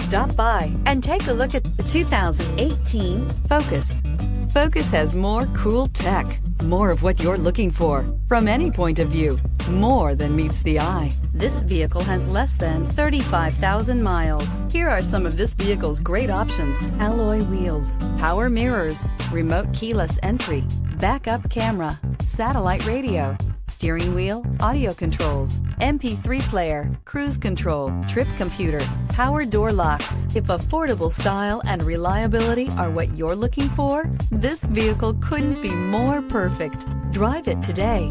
Stop by and take a look at the 2018 Focus. Focus has more cool tech, more of what you're looking for. From any point of view, more than meets the eye. This vehicle has less than 35,000 miles. Here are some of this vehicle's great options: alloy wheels, power mirrors, remote keyless entry, backup camera, satellite radio, steering wheel audio controls, MP3 player, cruise control, trip computer, power door locks. If affordable style and reliability are what you're looking for, this vehicle couldn't be more perfect. Drive it today.